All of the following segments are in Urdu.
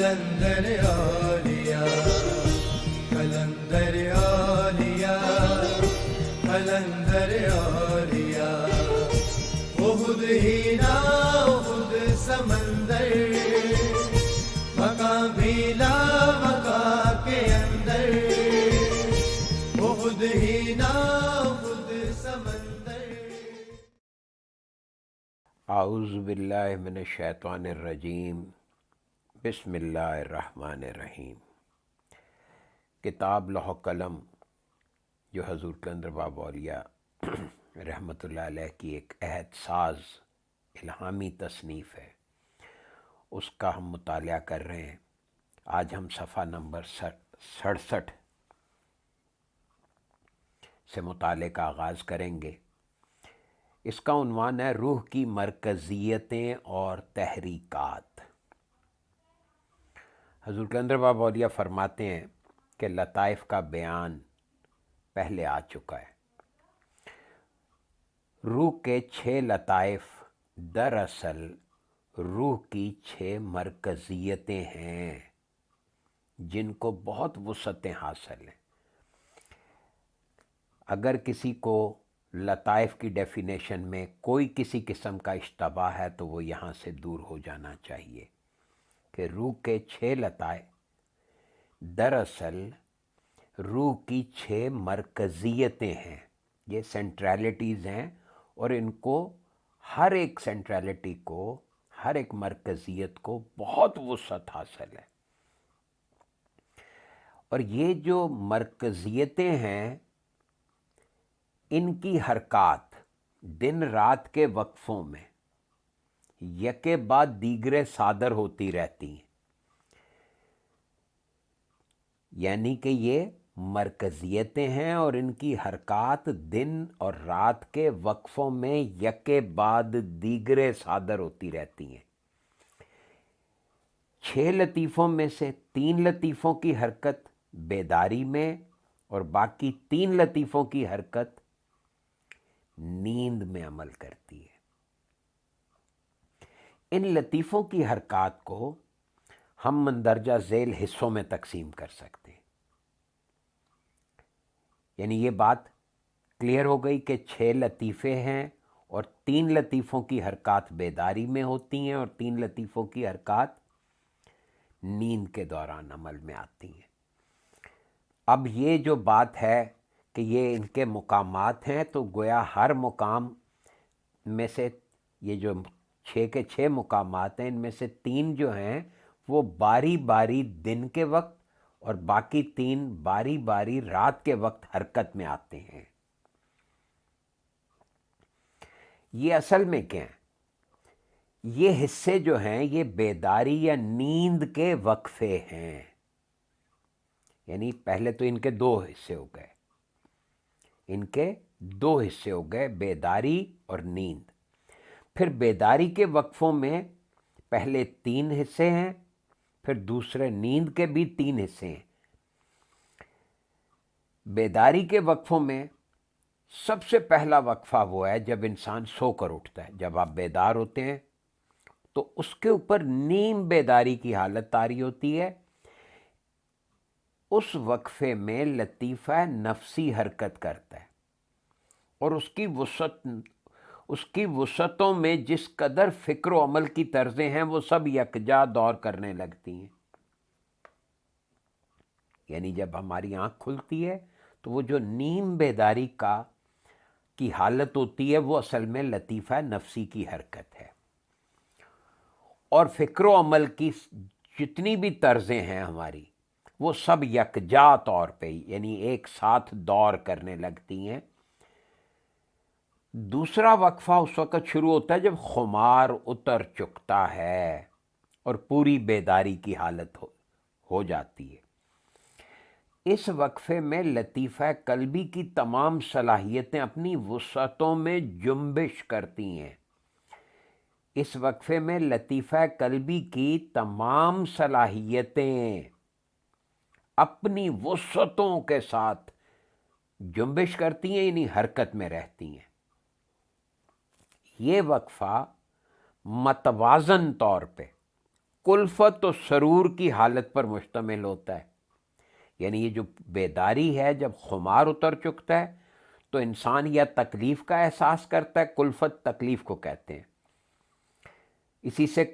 قلندر اولیاء قلندر اولیاء قلندر اولیاء احد ہینا احد سمندر مقام بھی لا مقام کے اندر احد ہینا احد سمندر. اعوذ باللہ من الشیطان الرجیم. بسم اللہ الرحمن الرحیم. کتاب لوح قلم جو حضور قلندر بابا اولیاء رحمۃ اللہ علیہ کی ایک عہد ساز الہامی تصنیف ہے، اس کا ہم مطالعہ کر رہے ہیں. آج ہم صفحہ نمبر 67 سے مطالعے کا آغاز کریں گے. اس کا عنوان ہے روح کی مرکزیتیں اور تحریکات. حضور قلندر بابا اولیاء فرماتے ہیں کہ لطائف کا بیان پہلے آ چکا ہے. روح کے 6 لطائف دراصل روح کی 6 مرکزیتیں ہیں جن کو بہت وسعتیں حاصل ہیں. اگر کسی کو لطائف کی ڈیفینیشن میں کوئی کسی قسم کا اشتباہ ہے تو وہ یہاں سے دور ہو جانا چاہیے کہ روح کے 6 لطائف دراصل روح کی 6 مرکزیتیں ہیں. یہ سینٹرالٹیز ہیں اور ان کو ہر ایک سینٹرالٹی کو، ہر ایک مرکزیت کو بہت وسعت حاصل ہے. اور یہ جو مرکزیتیں ہیں ان کی حرکات دن رات کے وقفوں میں یکے بعد دیگرے صادر ہوتی رہتی ہیں. یعنی کہ یہ مرکزیتیں ہیں اور ان کی حرکات دن اور رات کے وقفوں میں یکے بعد دیگرے صادر ہوتی رہتی ہیں. 6 لطیفوں میں سے 3 لطیفوں کی حرکت بیداری میں اور باقی 3 لطیفوں کی حرکت نیند میں عمل کرتی ہے. ان لطیفوں کی حرکات کو ہم مندرجہ ذیل حصوں میں تقسیم کر سکتے ہیں. یعنی یہ بات کلیئر ہو گئی کہ 6 لطیفے ہیں اور 3 لطیفوں کی حرکات بیداری میں ہوتی ہیں اور 3 لطیفوں کی حرکات نیند کے دوران عمل میں آتی ہیں. اب یہ جو بات ہے کہ یہ ان کے مقامات ہیں تو گویا ہر مقام میں سے یہ جو 6 کے 6 مقامات ہیں ان میں سے 3 جو ہیں وہ باری باری دن کے وقت اور باقی 3 باری باری رات کے وقت حرکت میں آتے ہیں. یہ اصل میں کیا ہیں؟ یہ حصے جو ہیں یہ بیداری یا نیند کے وقفے ہیں. یعنی پہلے تو ان کے 2 حصے ہو گئے، ان کے 2 حصے ہو گئے، بیداری اور نیند. پھر بیداری کے وقفوں میں پہلے 3 حصے ہیں، پھر دوسرے نیند کے بھی 3 حصے ہیں. بیداری کے وقفوں میں سب سے پہلا وقفہ وہ ہے جب انسان سو کر اٹھتا ہے. جب آپ بیدار ہوتے ہیں تو اس کے اوپر نیم بیداری کی حالت طاری ہوتی ہے. اس وقفے میں لطیفہ نفسی حرکت کرتا ہے اور اس کی وسعتوں میں جس قدر فکر و عمل کی طرزیں ہیں وہ سب یکجا دور کرنے لگتی ہیں. یعنی جب ہماری آنکھ کھلتی ہے تو وہ جو نیم بیداری کی حالت ہوتی ہے وہ اصل میں لطیفہ نفسی کی حرکت ہے. اور فکر و عمل کی جتنی بھی طرزیں ہیں ہماری وہ سب یکجا طور پہ یعنی ایک ساتھ دور کرنے لگتی ہیں. دوسرا وقفہ اس وقت شروع ہوتا ہے جب خمار اتر چکتا ہے اور پوری بیداری کی حالت ہو جاتی ہے. اس وقفے میں لطیفہ قلبی کی تمام صلاحیتیں اپنی وسعتوں میں جنبش کرتی ہیں. اس وقفے میں لطیفہ قلبی کی تمام صلاحیتیں اپنی وسعتوں کے ساتھ جنبش کرتی ہیں، یعنی حرکت میں رہتی ہیں. یہ وقفہ متوازن طور پہ کلفت و سرور کی حالت پر مشتمل ہوتا ہے. یعنی یہ جو بیداری ہے، جب خمار اتر چکتا ہے تو انسان یا تکلیف کا احساس کرتا ہے، کلفت تکلیف کو کہتے ہیں. اسی سے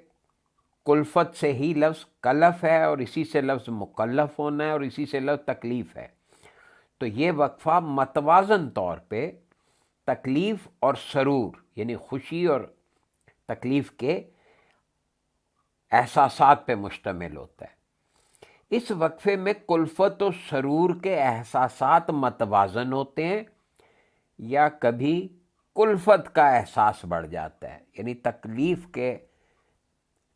کلفت سے ہی لفظ کلف ہے، اور اسی سے لفظ مکلف ہونا ہے، اور اسی سے لفظ تکلیف ہے. تو یہ وقفہ متوازن طور پہ تکلیف اور سرور یعنی خوشی اور تکلیف کے احساسات پہ مشتمل ہوتا ہے. اس وقفے میں کلفت و سرور کے احساسات متوازن ہوتے ہیں، یا کبھی کلفت کا احساس بڑھ جاتا ہے، یعنی تکلیف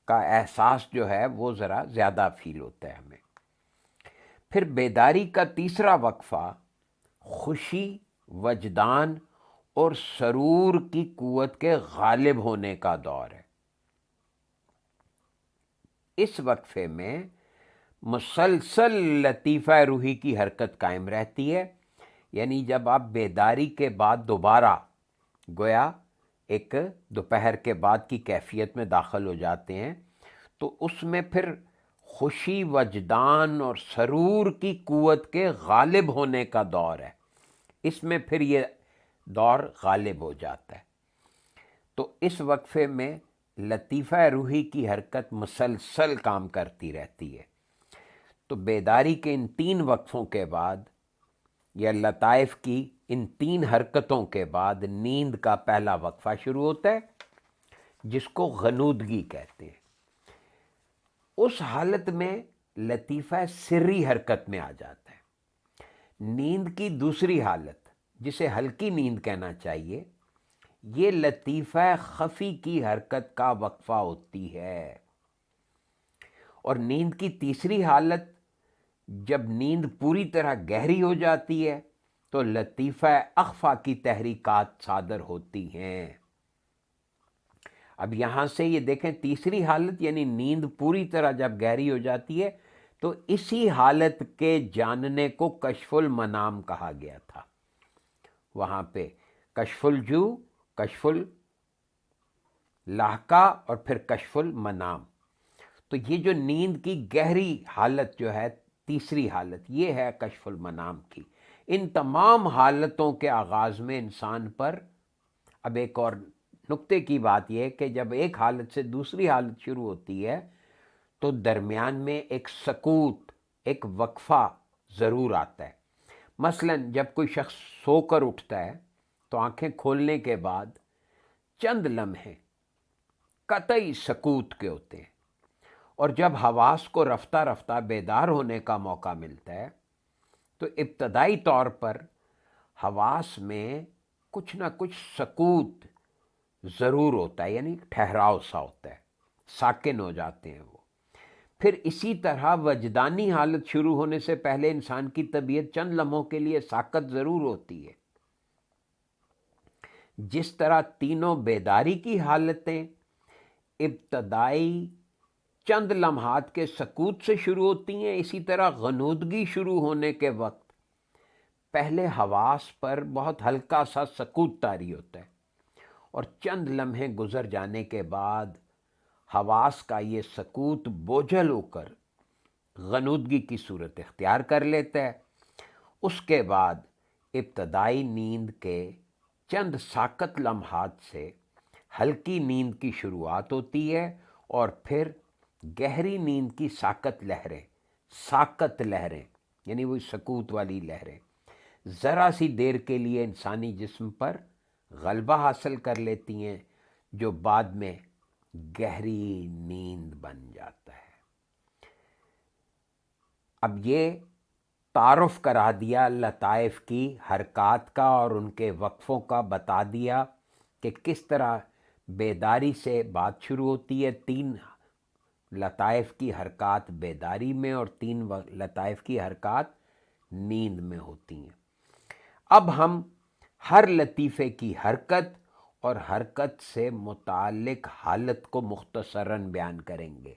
کا احساس جو ہے وہ ذرا زیادہ فیل ہوتا ہے ہمیں. پھر بیداری کا تیسرا وقفہ خوشی، وجدان اور سرور کی قوت کے غالب ہونے کا دور ہے. اس وقفے میں مسلسل لطیفہ روحی کی حرکت قائم رہتی ہے. یعنی جب آپ بیداری کے بعد دوبارہ گویا ایک دوپہر کے بعد کی کیفیت میں داخل ہو جاتے ہیں، تو اس میں پھر خوشی، وجدان اور سرور کی قوت کے غالب ہونے کا دور ہے. اس میں پھر یہ دور غالب ہو جاتا ہے. تو اس وقفے میں لطیفہ روحی کی حرکت مسلسل کام کرتی رہتی ہے. تو بیداری کے ان 3 وقفوں کے بعد یا لطائف کی ان 3 حرکتوں کے بعد نیند کا پہلا وقفہ شروع ہوتا ہے، جس کو غنودگی کہتے ہیں. اس حالت میں لطیفہ سری حرکت میں آ جاتا ہے. نیند کی دوسری حالت، جسے ہلکی نیند کہنا چاہیے، یہ لطیفہ خفی کی حرکت کا وقفہ ہوتی ہے. اور نیند کی تیسری حالت، جب نیند پوری طرح گہری ہو جاتی ہے تو لطیفہ اخفا کی تحریکات صادر ہوتی ہیں. اب یہاں سے یہ دیکھیں، تیسری حالت یعنی نیند پوری طرح جب گہری ہو جاتی ہے تو اسی حالت کے جاننے کو کشف المنام کہا گیا تھا. وہاں پہ کشف الجو، کشف اللاحقہ اور پھر کشف المنام. تو یہ جو نیند کی گہری حالت جو ہے، تیسری حالت، یہ ہے کشف المنام کی. ان تمام حالتوں کے آغاز میں انسان پر اب ایک اور نقطے کی بات یہ ہے کہ جب ایک حالت سے دوسری حالت شروع ہوتی ہے تو درمیان میں ایک سکوت، ایک وقفہ ضرور آتا ہے. مثلا جب کوئی شخص سو کر اٹھتا ہے تو آنکھیں کھولنے کے بعد چند لمحے قطعی سکوت کے ہوتے ہیں، اور جب حواس کو رفتہ رفتہ بیدار ہونے کا موقع ملتا ہے تو ابتدائی طور پر حواس میں کچھ نہ کچھ سکوت ضرور ہوتا ہے، یعنی ٹھہراؤ سا ہوتا ہے، ساکن ہو جاتے ہیں وہ. پھر اسی طرح وجدانی حالت شروع ہونے سے پہلے انسان کی طبیعت چند لمحوں کے لیے ساکت ضرور ہوتی ہے. جس طرح تینوں بیداری کی حالتیں ابتدائی چند لمحات کے سکوت سے شروع ہوتی ہیں، اسی طرح غنودگی شروع ہونے کے وقت پہلے حواس پر بہت ہلکا سا سکوت طاری ہوتا ہے، اور چند لمحے گزر جانے کے بعد حواس کا یہ سکوت بوجھل ہو کر غنودگی کی صورت اختیار کر لیتا ہے. اس کے بعد ابتدائی نیند کے چند ساکت لمحات سے ہلکی نیند کی شروعات ہوتی ہے، اور پھر گہری نیند کی ساکت لہریں یعنی وہی سکوت والی لہریں ذرا سی دیر کے لیے انسانی جسم پر غلبہ حاصل کر لیتی ہیں، جو بعد میں گہری نیند بن جاتا ہے. اب یہ تعارف کرا دیا لطائف کی حرکات کا اور ان کے وقفوں کا، بتا دیا کہ کس طرح بیداری سے بات شروع ہوتی ہے. 3 لطائف کی حرکات بیداری میں اور 3 لطائف کی حرکات نیند میں ہوتی ہیں. اب ہم ہر لطیفے کی حرکت اور حرکت سے متعلق حالت کو مختصراً بیان کریں گے.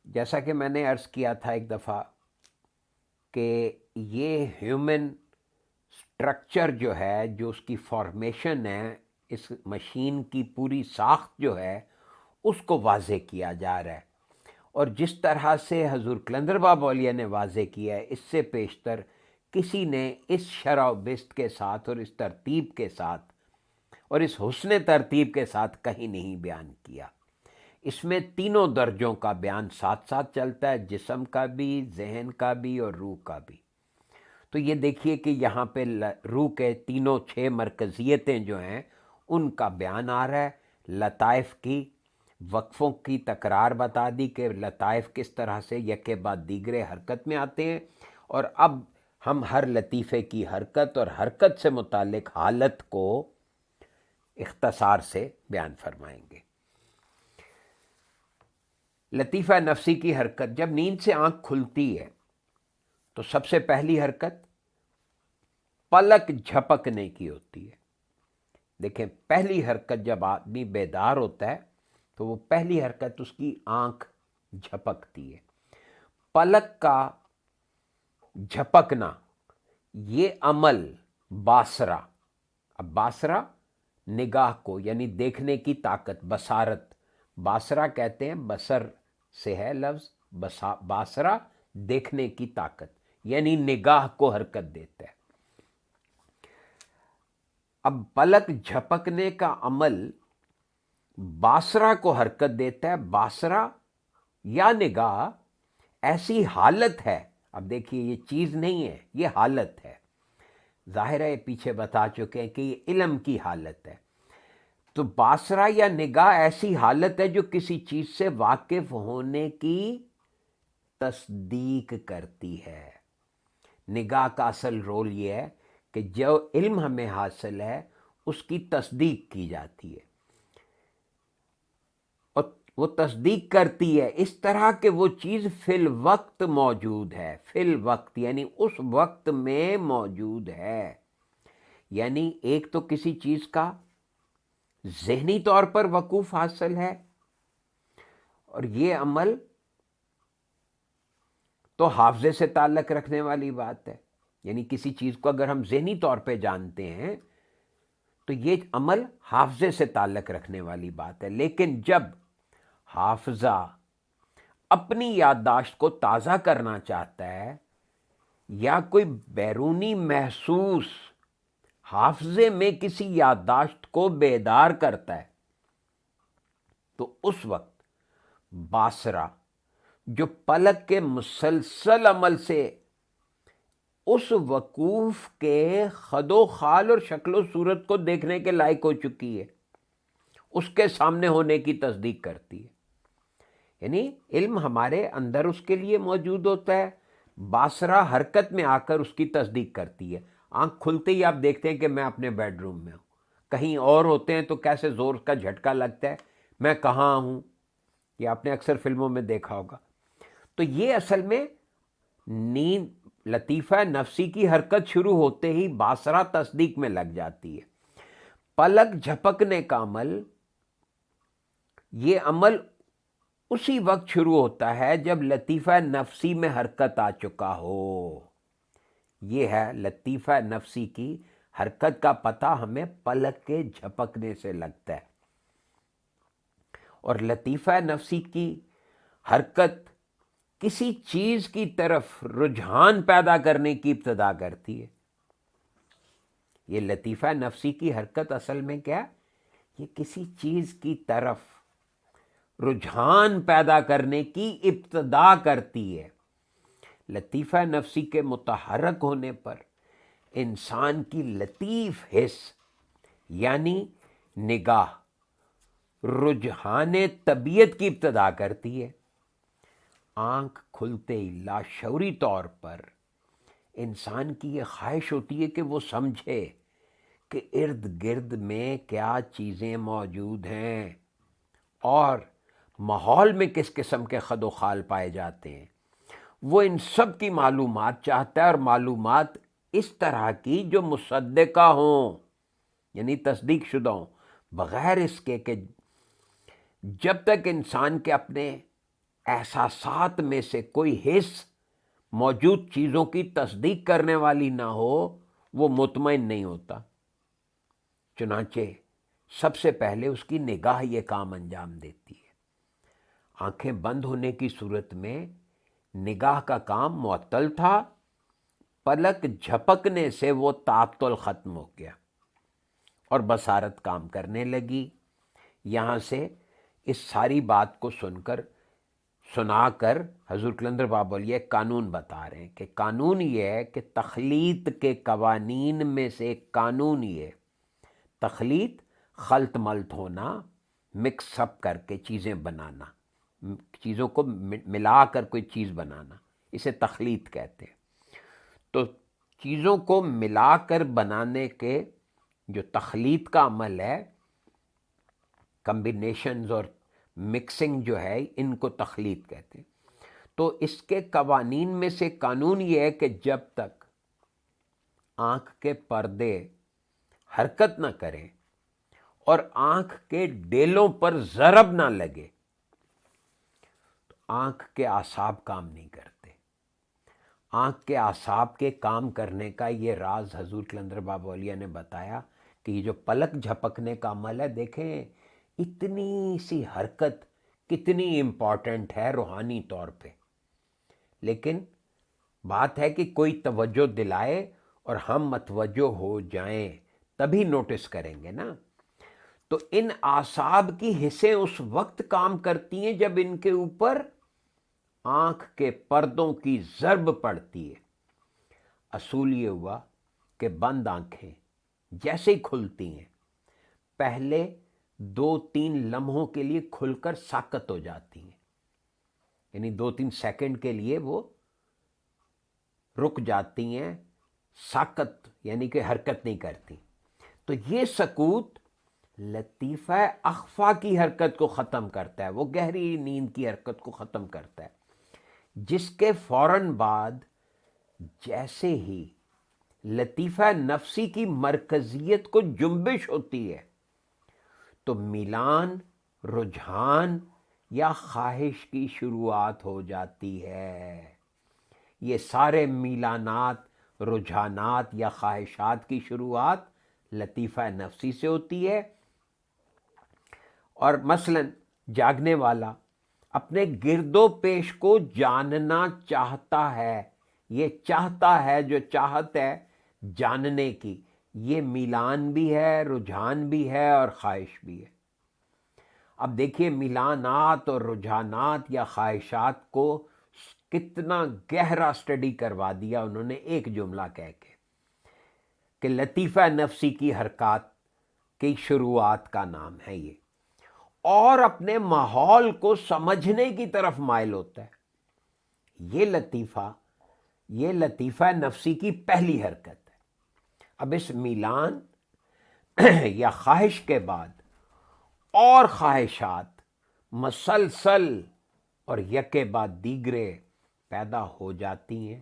جیسا کہ میں نے عرض کیا تھا ایک دفعہ کہ یہ ہیومن سٹرکچر جو ہے، جو اس کی فارمیشن ہے، اس مشین کی پوری ساخت جو ہے اس کو واضح کیا جا رہا ہے، اور جس طرح سے حضور قلندر بابا اولیاء نے واضح کیا ہے، اس سے پیشتر کسی نے اس شرح و بست کے ساتھ اور اس ترتیب کے ساتھ اور اس حسن ترتیب کے ساتھ کہیں نہیں بیان کیا۔ اس میں تینوں درجوں کا بیان ساتھ ساتھ چلتا ہے، جسم کا بھی، ذہن کا بھی اور روح کا بھی۔ تو یہ دیکھیے کہ یہاں پہ روح کے تینوں 6 مرکزیتیں جو ہیں ان کا بیان آ رہا ہے۔ لطائف کی وقفوں کی تکرار بتا دی کہ لطائف کس طرح سے یکے بعد دیگرے حرکت میں آتے ہیں، اور اب ہم ہر لطیفے کی حرکت اور حرکت سے متعلق حالت کو اختصار سے بیان فرمائیں گے۔ لطیفہ نفسی کی حرکت، جب نیند سے آنکھ کھلتی ہے تو سب سے پہلی حرکت پلک جھپکنے کی ہوتی ہے۔ دیکھیں، پہلی حرکت جب آدمی بیدار ہوتا ہے تو وہ پہلی حرکت اس کی آنکھ جھپکتی ہے۔ پلک کا جھپکنا یہ عمل باصرہ، اب باصرہ نگاہ کو یعنی دیکھنے کی طاقت، بصارت، باصرہ کہتے ہیں، بصر سے ہے لفظ، باصرہ دیکھنے کی طاقت یعنی نگاہ کو حرکت دیتا ہے۔ اب پلک جھپکنے کا عمل باصرہ کو حرکت دیتا ہے۔ باصرہ یا نگاہ ایسی حالت ہے، اب دیکھیے یہ چیز نہیں ہے، یہ حالت ہے، ظاہر ہے پیچھے بتا چکے ہیں کہ یہ علم کی حالت ہے۔ تو باصرہ یا نگاہ ایسی حالت ہے جو کسی چیز سے واقف ہونے کی تصدیق کرتی ہے۔ نگاہ کا اصل رول یہ ہے کہ جو علم ہمیں حاصل ہے اس کی تصدیق کی جاتی ہے، اور وہ تصدیق کرتی ہے اس طرح کہ وہ چیز فی الوقت موجود ہے، فی الوقت یعنی اس وقت میں موجود ہے۔ یعنی ایک تو کسی چیز کا ذہنی طور پر وقوف حاصل ہے، اور یہ عمل تو حافظے سے تعلق رکھنے والی بات ہے، یعنی کسی چیز کو اگر ہم ذہنی طور پہ جانتے ہیں تو یہ عمل حافظے سے تعلق رکھنے والی بات ہے۔ لیکن جب حافظہ اپنی یادداشت کو تازہ کرنا چاہتا ہے یا کوئی بیرونی محسوس حافظے میں کسی یادداشت کو بیدار کرتا ہے تو اس وقت باصرہ جو پلک کے مسلسل عمل سے اس وقوف کے خد و خال اور شکل و صورت کو دیکھنے کے لائق ہو چکی ہے، اس کے سامنے ہونے کی تصدیق کرتی ہے۔ یعنی علم ہمارے اندر اس کے لیے موجود ہوتا ہے، باصرہ حرکت میں آ کر اس کی تصدیق کرتی ہے۔ آنکھ کھلتے ہی آپ دیکھتے ہیں کہ میں اپنے بیڈ روم میں ہوں، کہیں اور ہوتے ہیں تو کیسے زور کا جھٹکا لگتا ہے، میں کہاں ہوں، یہ آپ نے اکثر فلموں میں دیکھا ہوگا۔ تو یہ اصل میں نیند، لطیفہ نفسی کی حرکت شروع ہوتے ہی باصرہ تصدیق میں لگ جاتی ہے۔ پلک جھپکنے کا عمل، یہ عمل اسی وقت شروع ہوتا ہے جب لطیفہ نفسی میں حرکت آ چکا ہو۔ یہ ہے لطیفہ نفسی کی حرکت کا پتہ ہمیں پلک کے جھپکنے سے لگتا ہے، اور لطیفہ نفسی کی حرکت کسی چیز کی طرف رجحان پیدا کرنے کی ابتدا کرتی ہے۔ یہ لطیفہ نفسی کی حرکت اصل میں کیا؟ یہ کسی چیز کی طرف رجحان پیدا کرنے کی ابتدا کرتی ہے۔ لطیفہ نفسی کے متحرک ہونے پر انسان کی لطیف حس یعنی نگاہ رجحان طبیعت کی ابتدا کرتی ہے۔ آنکھ کھلتے ہی لاشعوری طور پر انسان کی یہ خواہش ہوتی ہے کہ وہ سمجھے کہ ارد گرد میں کیا چیزیں موجود ہیں اور ماحول میں کس قسم کے خد و خال پائے جاتے ہیں۔ وہ ان سب کی معلومات چاہتا ہے، اور معلومات اس طرح کی جو مصدقہ ہوں یعنی تصدیق شدہ ہوں، بغیر اس کے کہ جب تک انسان کے اپنے احساسات میں سے کوئی حس موجود چیزوں کی تصدیق کرنے والی نہ ہو وہ مطمئن نہیں ہوتا۔ چنانچہ سب سے پہلے اس کی نگاہ یہ کام انجام دیتی ہے۔ آنکھیں بند ہونے کی صورت میں نگاہ کا کام معطل تھا، پلک جھپکنے سے وہ تعطل ختم ہو گیا اور بصارت کام کرنے لگی۔ یہاں سے اس ساری بات کو سنا کر حضور کلندر بابا یہ ایک قانون بتا رہے ہیں کہ قانون یہ ہے کہ تخلیط کے قوانین میں سے ایک قانون یہ ہے، تخلیط خلط ملط ہونا، مکس اپ کر کے چیزیں بنانا، چیزوں کو ملا کر کوئی چیز بنانا، اسے تخلیط کہتے ہیں۔ تو چیزوں کو ملا کر بنانے کے جو تخلیط کا عمل ہے، کمبینیشنز اور مکسنگ جو ہے، ان کو تخلیط کہتے ہیں۔ تو اس کے قوانین میں سے قانون یہ ہے کہ جب تک آنکھ کے پردے حرکت نہ کریں اور آنکھ کے ڈیلوں پر ضرب نہ لگے تو آنکھ کے اعصاب کام نہیں کرتے۔ آنکھ کے اعصاب کے کام کرنے کا یہ راز حضور کلندر بابا اولیاء نے بتایا کہ یہ جو پلک جھپکنے کا عمل ہے، دیکھیں اتنی سی حرکت کتنی امپورٹنٹ ہے روحانی طور پہ، لیکن بات ہے کہ کوئی توجہ دلائے اور ہم متوجہ ہو جائیں تبھی نوٹس کریں گے نا۔ تو ان اعصاب کی حصیں اس وقت کام کرتی ہیں جب ان کے اوپر آنکھ کے پردوں کی ضرب پڑتی ہے۔ اصول یہ ہوا کہ بند آنکھیں جیسے ہی کھلتی ہیں، پہلے 2-3 لمحوں کے لیے کھل کر ساکت ہو جاتی ہیں، یعنی 2-3 سیکنڈ کے لیے وہ رک جاتی ہیں، ساکت یعنی کہ حرکت نہیں کرتی۔ تو یہ سکوت لطیفہ اخفا کی حرکت کو ختم کرتا ہے، وہ گہری نیند کی حرکت کو ختم کرتا ہے، جس کے فوراً بعد جیسے ہی لطیفہ نفسی کی مرکزیت کو جنبش ہوتی ہے تو میلان، رجحان یا خواہش کی شروعات ہو جاتی ہے۔ یہ سارے میلانات، رجحانات یا خواہشات کی شروعات لطیفہ نفسی سے ہوتی ہے۔ اور مثلا جاگنے والا اپنے گرد و پیش کو جاننا چاہتا ہے، یہ چاہتا ہے، جو چاہت ہے جاننے کی، یہ میلان بھی ہے، رجحان بھی ہے اور خواہش بھی ہے۔ اب دیکھیے میلانات اور رجحانات یا خواہشات کو کتنا گہرا سٹڈی کروا دیا انہوں نے ایک جملہ کہہ کے کہ لطیفہ نفسی کی حرکات کی شروعات کا نام ہے یہ، اور اپنے ماحول کو سمجھنے کی طرف مائل ہوتا ہے۔ یہ لطیفہ نفسی کی پہلی حرکت ہے۔ اب اس میلان یا خواہش کے بعد اور خواہشات مسلسل اور یکے بعد دیگرے پیدا ہو جاتی ہیں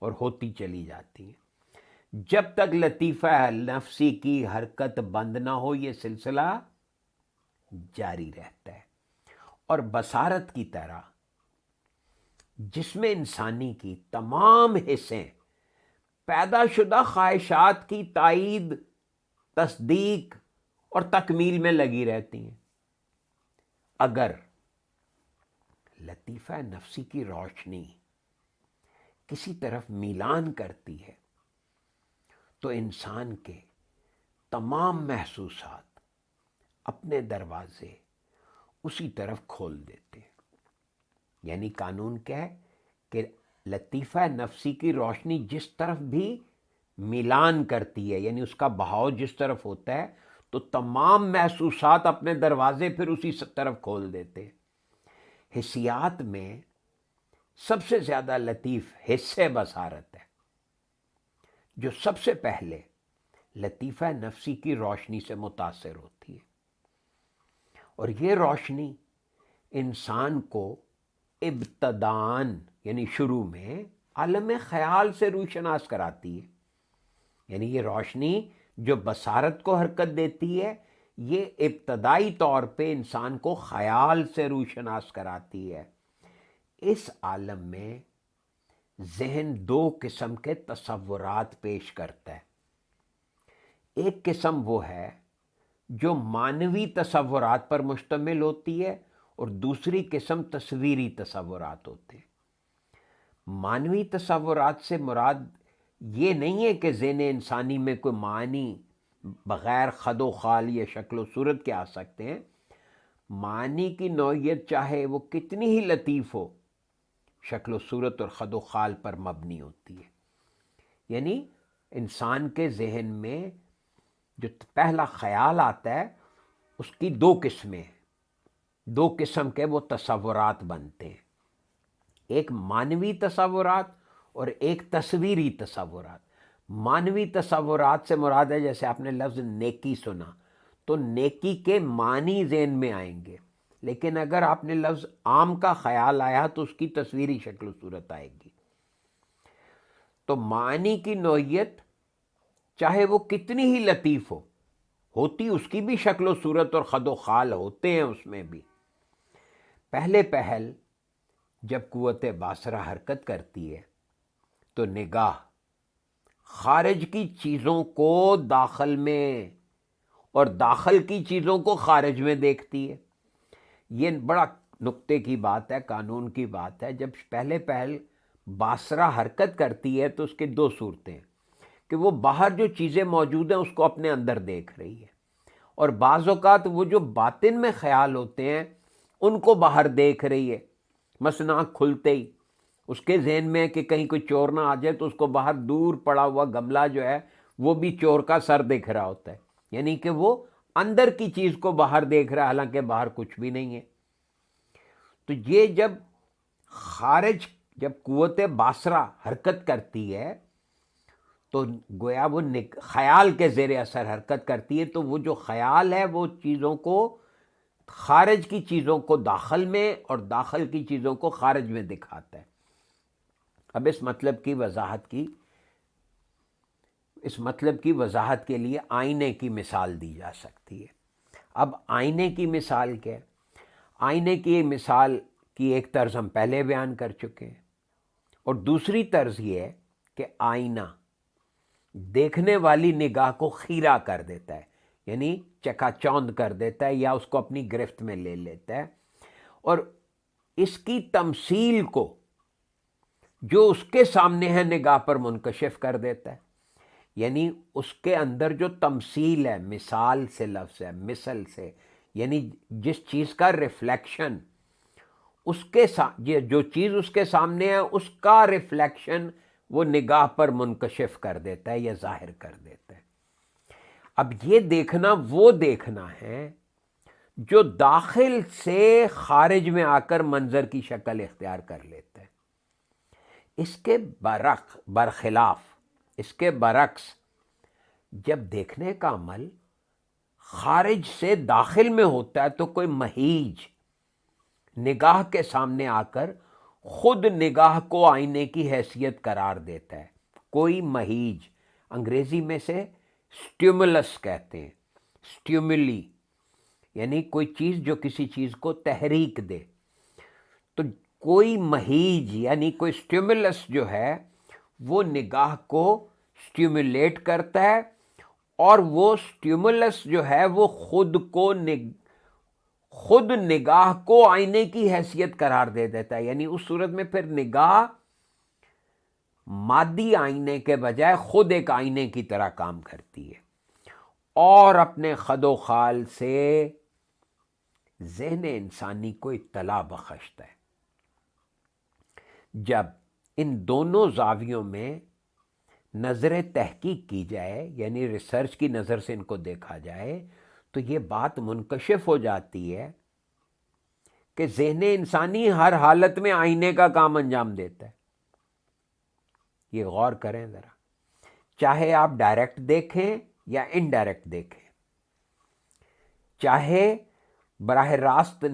اور ہوتی چلی جاتی ہیں۔ جب تک لطیفہ نفسی کی حرکت بند نہ ہو یہ سلسلہ جاری رہتا ہے۔ اور بصارت کی طرح جسم انسانی کی تمام حصیں پیدا شدہ خواہشات کی تائید، تصدیق اور تکمیل میں لگی رہتی ہیں۔ اگر لطیفہ نفسی کی روشنی کسی طرف میلان کرتی ہے تو انسان کے تمام محسوسات اپنے دروازے اسی طرف کھول دیتے ہیں۔ یعنی قانون کیا ہے کہ لطیفہ نفسی کی روشنی جس طرف بھی میلان کرتی ہے، یعنی اس کا بہاؤ جس طرف ہوتا ہے، تو تمام محسوسات اپنے دروازے پھر اسی طرف کھول دیتے ہیں۔ حسیات میں سب سے زیادہ لطیف حصہ بصارت ہے، جو سب سے پہلے لطیفہ نفسی کی روشنی سے متاثر ہوتی ہے، اور یہ روشنی انسان کو ابتداً یعنی شروع میں عالم خیال سے روشناس کراتی ہے۔ یعنی یہ روشنی جو بصارت کو حرکت دیتی ہے، یہ ابتدائی طور پہ انسان کو خیال سے روشناس کراتی ہے۔ اس عالم میں ذہن 2 قسم کے تصورات پیش کرتا ہے۔ ایک قسم وہ ہے جو معنوی تصورات پر مشتمل ہوتی ہے، اور دوسری قسم تصویری تصورات ہوتے ہیں۔ معنوی تصورات سے مراد یہ نہیں ہے کہ ذہن انسانی میں کوئی معنی بغیر خد و خال یا شکل و صورت کے آ سکتے ہیں۔ معنی کی نوعیت چاہے وہ کتنی ہی لطیف ہو، شکل و صورت اور خد و خال پر مبنی ہوتی ہے۔ یعنی انسان کے ذہن میں جو پہلا خیال آتا ہے اس کی دو قسمیں ہیں، دو قسم کے وہ تصورات بنتے ہیں، ایک معنوی تصورات اور ایک تصویری تصورات۔ معنوی تصورات سے مراد ہے جیسے آپ نے لفظ نیکی سنا تو نیکی کے معنی ذہن میں آئیں گے، لیکن اگر آپ نے لفظ عام کا خیال آیا تو اس کی تصویری شکل و صورت آئے گی۔ تو معنی کی نوعیت چاہے وہ کتنی ہی لطیف ہو، ہوتی اس کی بھی شکل و صورت اور خد و خال ہوتے ہیں اس میں بھی۔ پہلے پہل جب قوت باصرہ حرکت کرتی ہے تو نگاہ خارج کی چیزوں کو داخل میں اور داخل کی چیزوں کو خارج میں دیکھتی ہے۔ یہ بڑا نقطے کی بات ہے، قانون کی بات ہے۔ جب پہلے پہل باصرہ حرکت کرتی ہے تو اس کے دو صورتیں ہیں کہ وہ باہر جو چیزیں موجود ہیں اس کو اپنے اندر دیکھ رہی ہے، اور بعض اوقات وہ جو باطن میں خیال ہوتے ہیں ان کو باہر دیکھ رہی ہے۔ مثلا آنکھ کھلتے ہی اس کے ذہن میں ہے کہ کہیں کوئی چور نہ آ جائے تو اس کو باہر دور پڑا ہوا گملہ جو ہے وہ بھی چور کا سر دیکھ رہا ہوتا ہے، یعنی کہ وہ اندر کی چیز کو باہر دیکھ رہا ہے حالانکہ باہر کچھ بھی نہیں ہے۔ تو یہ جب قوت باصرہ حرکت کرتی ہے تو گویا وہ خیال کے زیر اثر حرکت کرتی ہے، تو وہ جو خیال ہے وہ چیزوں کو خارج کی چیزوں کو داخل میں اور داخل کی چیزوں کو خارج میں دکھاتا ہے۔ اب اس مطلب کی وضاحت کے لیے آئینے کی مثال دی جا سکتی ہے۔ اب آئینے کی مثال کیا ہے؟ آئینے کی مثال کی ایک طرز ہم پہلے بیان کر چکے ہیں، اور دوسری طرز یہ ہے کہ آئینہ دیکھنے والی نگاہ کو خیرہ کر دیتا ہے، یعنی چکا چوند کر دیتا ہے یا اس کو اپنی گرفت میں لے لیتا ہے، اور اس کی تمثیل کو جو اس کے سامنے ہے نگاہ پر منکشف کر دیتا ہے۔ یعنی اس کے اندر جو تمثیل ہے، مثال سے لفظ ہے، مثل سے، یعنی جس چیز کا ریفلیکشن جو چیز اس کے سامنے ہے اس کا ریفلیکشن وہ نگاہ پر منکشف کر دیتا ہے یا ظاہر کر دیتا ہے۔ اب یہ دیکھنا وہ دیکھنا ہے جو داخل سے خارج میں آ کر منظر کی شکل اختیار کر لیتا ہے۔ اس کے برعکس جب دیکھنے کا عمل خارج سے داخل میں ہوتا ہے تو کوئی مہیج نگاہ کے سامنے آ کر خود نگاہ کو آئینے کی حیثیت قرار دیتا ہے۔ کوئی مہیج، انگریزی میں سے سٹیمولس کہتے ہیں، سٹیمولی، یعنی کوئی چیز جو کسی چیز کو تحریک دے۔ تو کوئی مہیج یعنی کوئی سٹیمولس جو ہے وہ نگاہ کو سٹیمولیٹ کرتا ہے، اور وہ سٹیمولس جو ہے وہ خود نگاہ کو آئینے کی حیثیت قرار دے دیتا ہے۔ یعنی اس صورت میں پھر نگاہ مادی آئینے کے بجائے خود ایک آئینے کی طرح کام کرتی ہے، اور اپنے خد و خال سے ذہن انسانی کو اطلاع بخشتا ہے۔ جب ان دونوں زاویوں میں نظر تحقیق کی جائے، یعنی ریسرچ کی نظر سے ان کو دیکھا جائے، تو یہ بات منکشف ہو جاتی ہے کہ ذہن انسانی ہر حالت میں آئینے کا کام انجام دیتا ہے۔ یہ غور کریں ذرا، چاہے آپ ڈائریکٹ دیکھیں یا انڈائریکٹ دیکھیں، چاہے براہ راست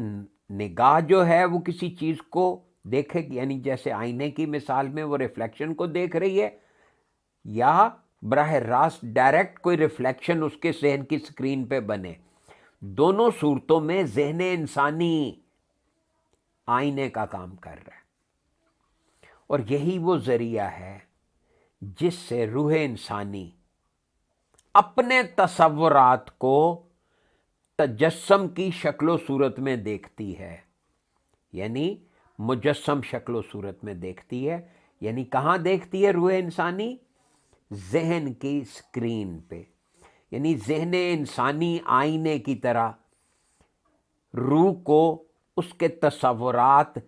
نگاہ جو ہے وہ کسی چیز کو دیکھے، یعنی جیسے آئینے کی مثال میں وہ ریفلیکشن کو دیکھ رہی ہے، یا براہ راست ڈائریکٹ کوئی ریفلیکشن اس کے ذہن کی سکرین پہ بنے، دونوں صورتوں میں ذہن انسانی آئینے کا کام کر رہا ہے۔ اور یہی وہ ذریعہ ہے جس سے روح انسانی اپنے تصورات کو تجسم کی شکل و صورت میں دیکھتی ہے، یعنی مجسم شکل و صورت میں دیکھتی ہے. یعنی کہاں دیکھتی ہے روح انسانی؟ ذہن کی سکرین پہ. یعنی ذہن انسانی آئینے کی طرح روح کو اس کے تصورات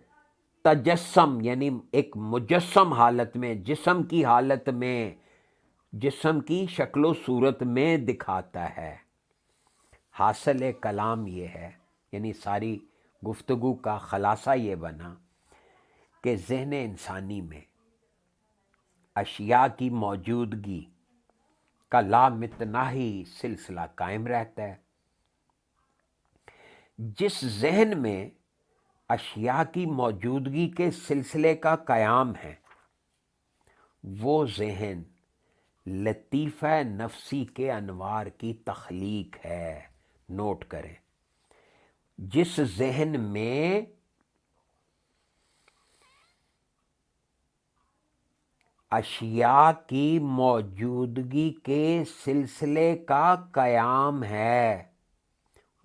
تجسم یعنی ایک مجسم حالت میں، جسم کی حالت میں، جسم کی شکل و صورت میں دکھاتا ہے. حاصل کلام یہ ہے، یعنی ساری گفتگو کا خلاصہ یہ بنا کہ ذہن انسانی میں اشیاء کی موجودگی کا لامتناہی سلسلہ قائم رہتا ہے. جس ذہن میں اشیاء کی موجودگی کے سلسلے کا قیام ہے، وہ ذہن لطیفہ نفسی کے انوار کی تخلیق ہے. نوٹ کریں، جس ذہن میں اشیاء کی موجودگی کے سلسلے کا قیام ہے،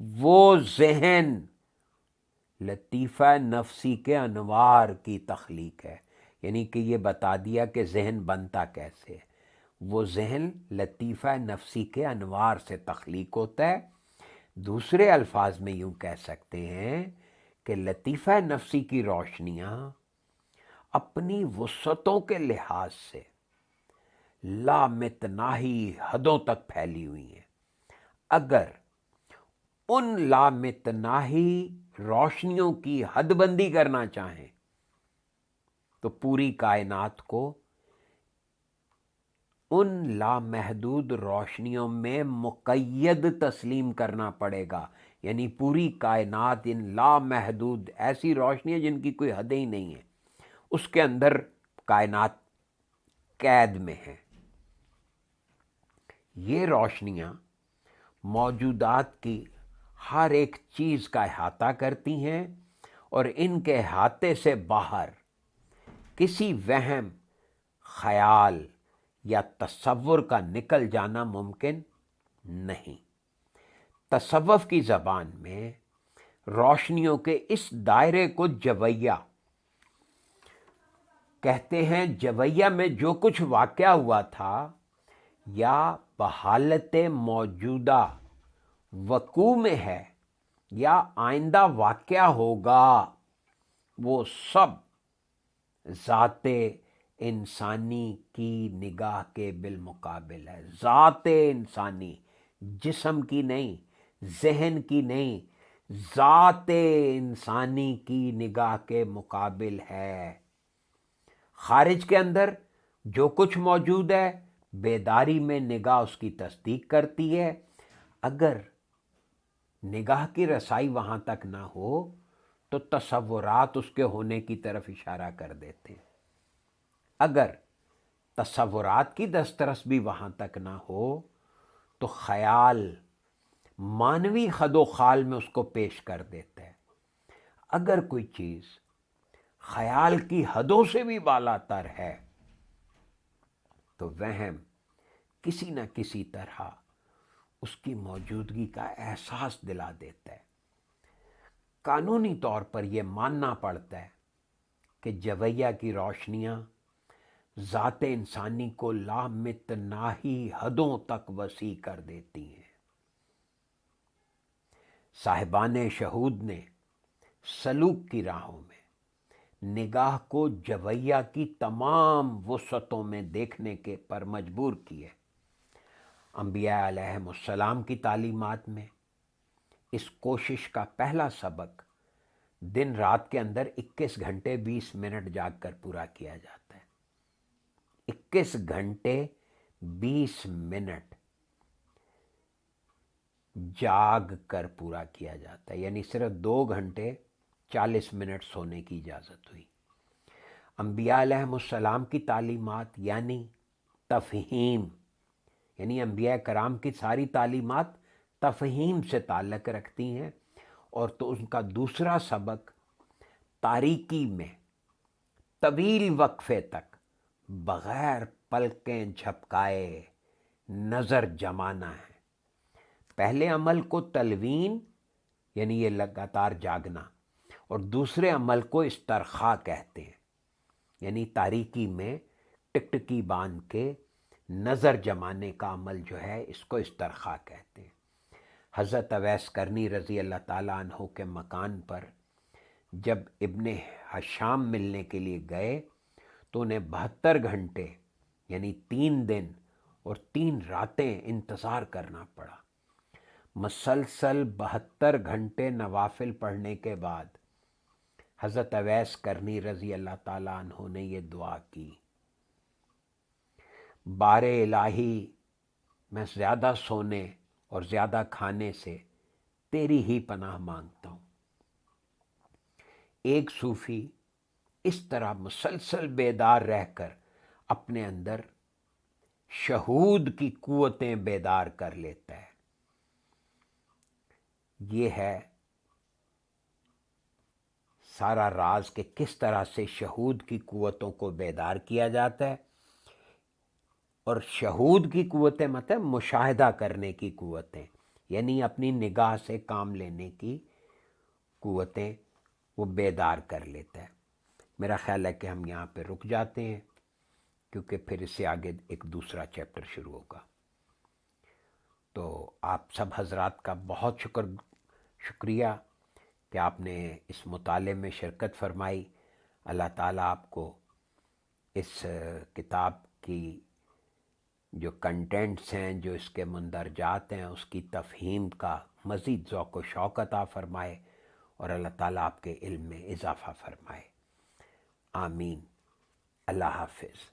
وہ ذہن لطیفہ نفسی کے انوار کی تخلیق ہے. یعنی کہ یہ بتا دیا کہ ذہن بنتا کیسے ہے. وہ ذہن لطیفہ نفسی کے انوار سے تخلیق ہوتا ہے. دوسرے الفاظ میں یوں کہہ سکتے ہیں کہ لطیفہ نفسی کی روشنیاں اپنی وسعتوں کے لحاظ سے لامتناہی حدوں تک پھیلی ہوئی ہیں. اگر ان لامتناہی روشنیوں کی حد بندی کرنا چاہیں تو پوری کائنات کو ان لامحدود روشنیوں میں مقید تسلیم کرنا پڑے گا. یعنی پوری کائنات ان لامحدود ایسی روشنیاں جن کی کوئی حدیں ہی نہیں ہیں، اس کے اندر کائنات قید میں ہے. یہ روشنیاں موجودات کی ہر ایک چیز کا احاطہ کرتی ہیں، اور ان کے احاطے سے باہر کسی وہم، خیال یا تصور کا نکل جانا ممکن نہیں. تصوف کی زبان میں روشنیوں کے اس دائرے کو جویہ کہتے ہیں. جویہ میں جو کچھ واقع ہوا تھا یا بحالت موجودہ وقوع میں ہے یا آئندہ واقع ہوگا، وہ سب ذات انسانی کی نگاہ کے بالمقابل ہے. ذات انسانی، جسم کی نہیں، ذہن کی نہیں، ذات انسانی کی نگاہ کے مقابل ہے. خارج کے اندر جو کچھ موجود ہے، بیداری میں نگاہ اس کی تصدیق کرتی ہے. اگر نگاہ کی رسائی وہاں تک نہ ہو تو تصورات اس کے ہونے کی طرف اشارہ کر دیتے ہیں. اگر تصورات کی دسترس بھی وہاں تک نہ ہو تو خیال مانوی خد و خال میں اس کو پیش کر دیتا ہے. اگر کوئی چیز خیال کی حدوں سے بھی بالا تر ہے تو وہم کسی نہ کسی طرح اس کی موجودگی کا احساس دلا دیتا ہے. قانونی طور پر یہ ماننا پڑتا ہے کہ جویہ کی روشنیاں ذات انسانی کو لامتناہی حدوں تک وسیع کر دیتی ہیں. صاحبان شہود نے سلوک کی راہوں میں نگاہ کو جویہ کی تمام وسعتوں میں دیکھنے کے پر مجبور کیے. انبیاء علیہم السلام کی تعلیمات میں اس کوشش کا پہلا سبق دن رات کے اندر 21 گھنٹے 20 منٹ جاگ کر پورا کیا جاتا ہے. 21 گھنٹے 20 منٹ جاگ کر پورا کیا جاتا ہے. یعنی صرف 2 گھنٹے 40 منٹ سونے کی اجازت ہوئی. انبیاء علیہم السلام کی تعلیمات یعنی تفہیم، یعنی انبیاء کرام کی ساری تعلیمات تفہیم سے تعلق رکھتی ہیں. اور تو ان کا دوسرا سبق تاریکی میں طویل وقفے تک بغیر پلکیں جھپکائے نظر جمانا ہے. پہلے عمل کو تلوین یعنی یہ لگاتار جاگنا، اور دوسرے عمل کو استرخاء کہتے ہیں، یعنی تاریکی میں ٹکٹکی باندھ کے نظر جمانے کا عمل جو ہے اس کو استرخاء کہتے ہیں۔ حضرت اویس کرنی رضی اللہ تعالیٰ عنہ کے مکان پر جب ابن حشام ملنے کے لیے گئے تو انہیں 72 گھنٹے یعنی 3 دن اور 3 راتیں انتظار کرنا پڑا۔ مسلسل 72 گھنٹے نوافل پڑھنے کے بعد حضرت اویس کرنی رضی اللہ تعالیٰ عنہ نے یہ دعا کی، بار الہی میں زیادہ سونے اور زیادہ کھانے سے تیری ہی پناہ مانگتا ہوں۔ ایک صوفی اس طرح مسلسل بیدار رہ کر اپنے اندر شہود کی قوتیں بیدار کر لیتا ہے۔ یہ ہے سارا راز کہ کس طرح سے شہود کی قوتوں کو بیدار کیا جاتا ہے، اور شہود کی قوتیں مطلب مشاہدہ کرنے کی قوتیں، یعنی اپنی نگاہ سے کام لینے کی قوتیں وہ بیدار کر لیتا ہے۔ میرا خیال ہے کہ ہم یہاں پہ رک جاتے ہیں، کیونکہ پھر اس سے آگے ایک دوسرا چیپٹر شروع ہوگا۔ تو آپ سب حضرات کا بہت شکریہ کہ آپ نے اس مطالعے میں شرکت فرمائی۔ اللہ تعالیٰ آپ کو اس کتاب کی جو کنٹینٹس ہیں، جو اس کے مندرجات ہیں، اس کی تفہیم کا مزید ذوق و شوق عطا فرمائے، اور اللہ تعالیٰ آپ کے علم میں اضافہ فرمائے۔ آمین۔ اللہ حافظ۔